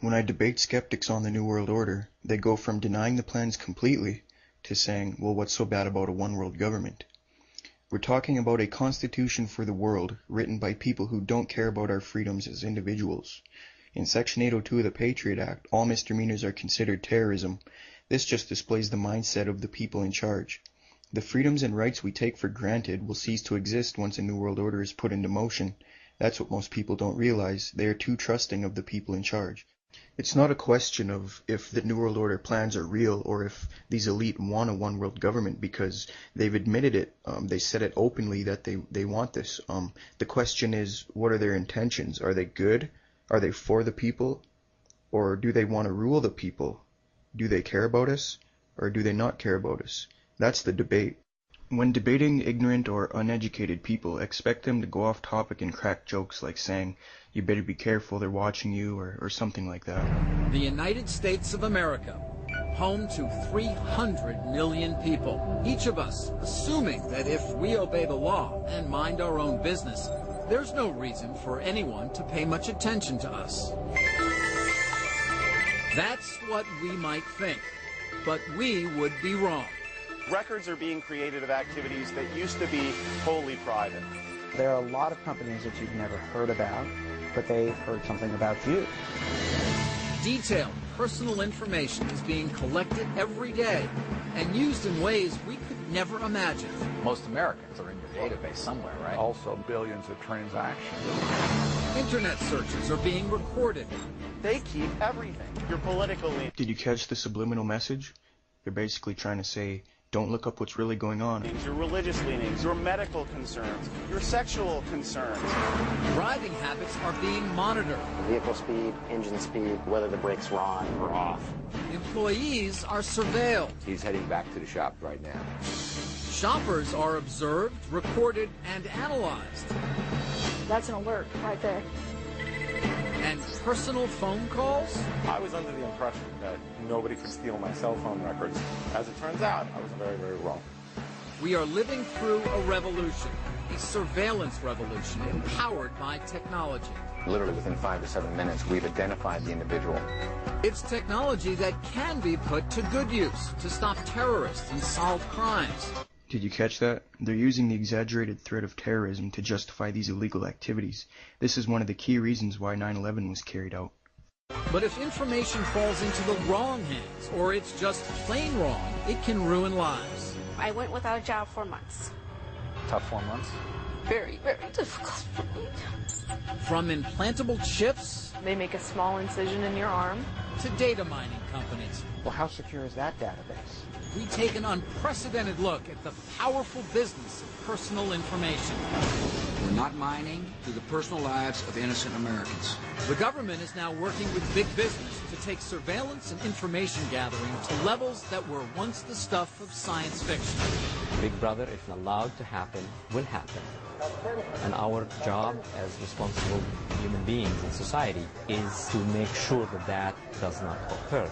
When I debate skeptics on the New World Order, they go from denying the plans completely to saying, well, what's so bad about a one-world government? We're talking about a constitution for the world written by people who don't care about our freedoms as individuals. In Section 802 of the Patriot Act, all misdemeanors are considered terrorism. This just displays the mindset of the people in charge. The freedoms and rights we take for granted will cease to exist once a New World Order is put into motion. That's what most people don't realize. They are too trusting of the people in charge. It's not a question of if the New World Order plans are real or if these elite want a one-world government, because they've admitted it. They said it openly that they want this. The question is, what are their intentions? Are they good? Are they for the people? Or do they want to rule the people? Do they care about us? Or do they not care about us? That's the debate. When debating ignorant or uneducated people, expect them to go off topic and crack jokes like saying, you better be careful, they're watching you, or something like that. The United States of America, home to 300 million people. Each of us assuming that if we obey the law and mind our own business, there's no reason for anyone to pay much attention to us. That's what we might think, but we would be wrong. Records are being created of activities that used to be wholly private. There are a lot of companies that you've never heard about, but they've heard something about you. Detailed personal information is being collected every day and used in ways we could never imagine. Most Americans are in your database somewhere, right? Also billions of transactions. Internet searches are being recorded. They keep everything. Your political leanings. Did you catch the subliminal message? They're basically trying to say, don't look up what's really going on. Your religious leanings, your medical concerns, your sexual concerns. Driving habits are being monitored. Vehicle speed, engine speed, whether the brakes are on or off. Employees are surveilled. He's heading back to the shop right now. Shoppers are observed, recorded, and analyzed. That's an alert right there. And personal phone calls? I was under the impression that nobody could steal my cell phone records. As it turns out, I was very, very wrong. We are living through a revolution, a surveillance revolution empowered by technology. Literally within 5 to 7 minutes, we've identified the individual. It's technology that can be put to good use to stop terrorists and solve crimes. Did you catch that? They're using the exaggerated threat of terrorism to justify these illegal activities. This is one of the key reasons why 9/11 was carried out. But if information falls into the wrong hands, or it's just plain wrong, it can ruin lives. I went without a job for months. Tough 4 months. Very, very difficult for me. From implantable chips They make a small incision in your arm. to data mining companies, Well, how secure is that database? we take an unprecedented look at the powerful business of personal information. We're not mining through the personal lives of innocent Americans. The government is now working with big business to take surveillance and information gathering to levels that were once the stuff of science fiction. Big Brother, if allowed to happen, will happen. And our job as responsible human beings in society is to make sure that that does not occur.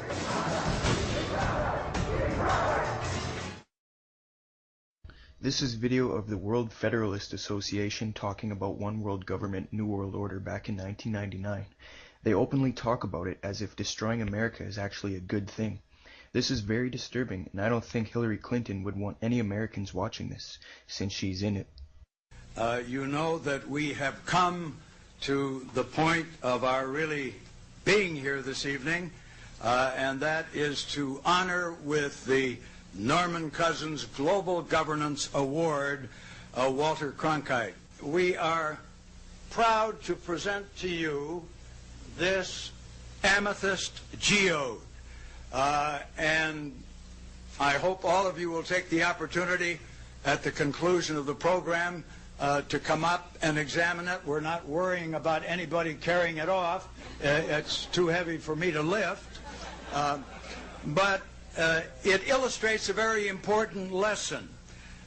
This is video of the World Federalist Association talking about one world government, New World Order back in 1999. They openly talk about it as if destroying America is actually a good thing. This is very disturbing, and I don't think Hillary Clinton would want any Americans watching this, since she's in it. You know that we have come to the point of our really being here this evening, and that is to honor with the Norman Cousins Global Governance Award, Walter Cronkite. We are proud to present to you this amethyst geode, and I hope all of you will take the opportunity at the conclusion of the program to come up and examine it. We're not worrying about anybody carrying it off. It's too heavy for me to lift. But it illustrates a very important lesson.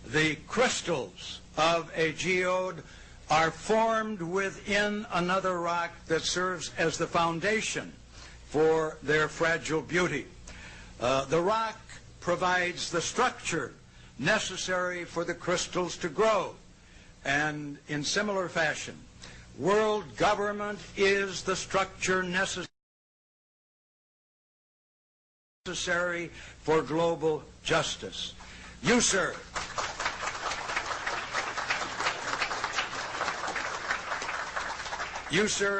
The crystals of a geode are formed within another rock that serves as the foundation for their fragile beauty. The rock provides the structure necessary for the crystals to grow. And in similar fashion, world government is the structure necessary necessary for global justice. You, sir,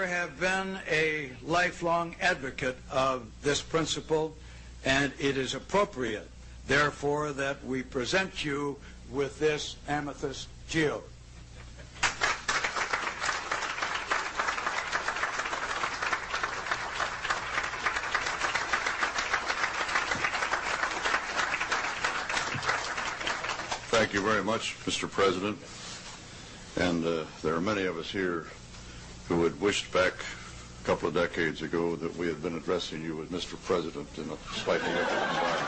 have been a lifelong advocate of this principle, and it is appropriate, therefore, that we present you with this amethyst geode. Thank you very much, Mr. President. And there are many of us here who had wished back a couple of decades ago that we had been addressing you as Mr. President in a slightly different environment.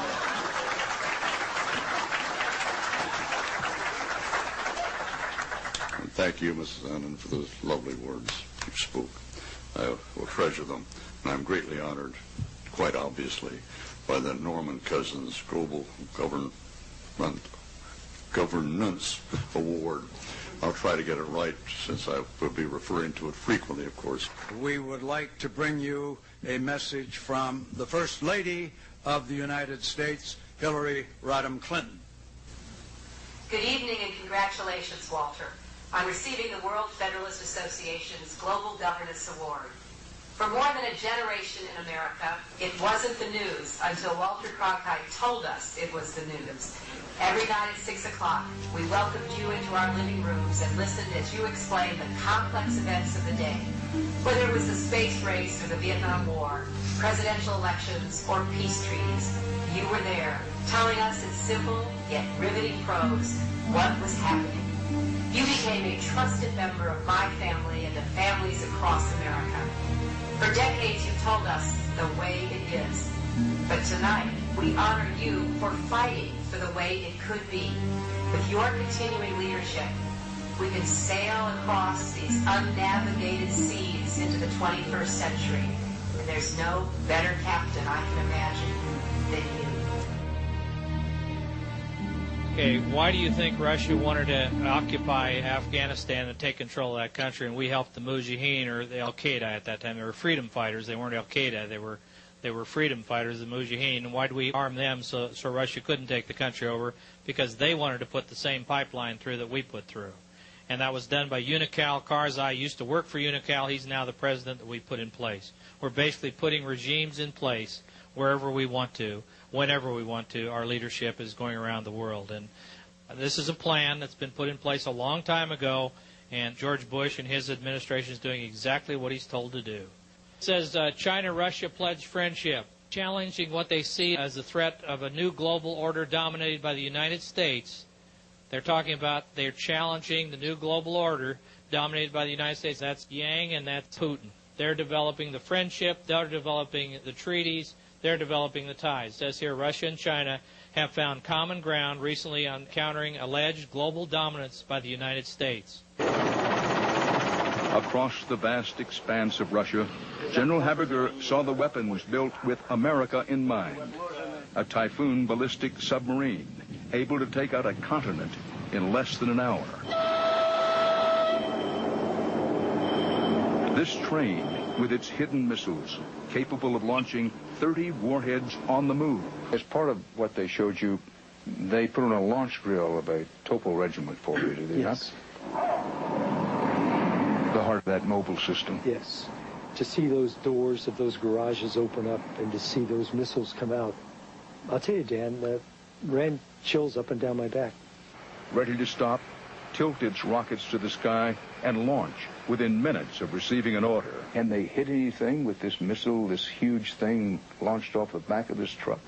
And thank you, Mrs. Annan, for those lovely words you spoke. I will treasure them, and I'm greatly honored, quite obviously, by the Norman Cousins Global Governance Award. I'll try to get it right, since I will be referring to it frequently, of course. We would like to bring you a message from the First Lady of the United States, Hillary Rodham Clinton. Good evening and congratulations, Walter, on receiving the World Federalist Association's Global Governance Award. For more than a generation in America, it wasn't the news until Walter Cronkite told us it was the news. Every night at 6 o'clock, we welcomed you into our living rooms and listened as you explained the complex events of the day. Whether it was the space race or the Vietnam War, presidential elections, or peace treaties, you were there, telling us in simple yet riveting prose what was happening. You became a trusted member of my family and the families across America. For decades, you've told us the way it is. But tonight, we honor you for fighting for the way it could be. With your continuing leadership, we can sail across these unnavigated seas into the 21st century. And there's no better captain I can imagine than you. Okay, why do you think Russia wanted to occupy Afghanistan and take control of that country, and we helped the Mujahideen, or the Al-Qaeda at that time? They were freedom fighters. They weren't Al-Qaeda. They were freedom fighters, the Mujahideen. And why did we arm them so Russia couldn't take the country over? Because they wanted to put the same pipeline through that we put through. And that was done by Unocal. Karzai used to work for Unocal. He's now the president that we put in place. We're basically putting regimes in place wherever we want to, whenever we want to. Our leadership is going around the world. And this is a plan that's been put in place a long time ago, and George Bush and his administration is doing exactly what he's told to do. It says China-Russia pledged friendship, challenging what they see as the threat of a new global order dominated by the United States. They're talking about they're challenging the new global order dominated by the United States. That's Yang and that's Putin. They're developing the friendship, they're developing the treaties, they're developing the ties. It says here Russia and China have found common ground recently on countering alleged global dominance by the United States. Across the vast expanse of Russia, General Haberger saw the weapons built with America in mind. A Typhoon ballistic submarine, able to take out a continent in less than an hour. This train, with its hidden missiles, capable of launching 30 warheads on the move. As part of what they showed you, they put on a launch drill of a Topo regiment for you, did they yes. not? The heart of that mobile system. Yes. To see those doors of those garages open up and to see those missiles come out, I'll tell you, Dan, ran chills up and down my back. Ready to stop, tilt its rockets to the sky, and launch within minutes of receiving an order. And they hit anything with this missile, this huge thing launched off the back of this truck?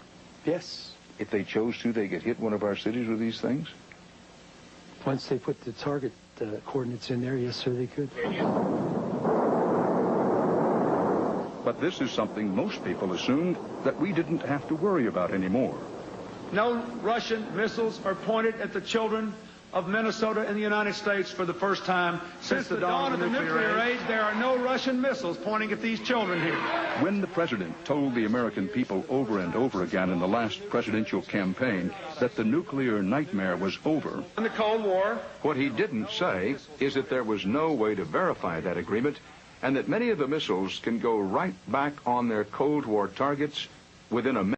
Yes. If they chose to, they could hit one of our cities with these things? Once they put the target coordinates in there, yes, sir, they could. But this is something most people assumed that we didn't have to worry about anymore. No Russian missiles are pointed at the children of Minnesota and the United States for the first time since the dawn of the nuclear age. There are no Russian missiles pointing at these children here. When the president told the American people over and over again in the last presidential campaign that the nuclear nightmare was over, in the Cold War, what he didn't say is that there was no way to verify that agreement and that many of the missiles can go right back on their Cold War targets within a minute.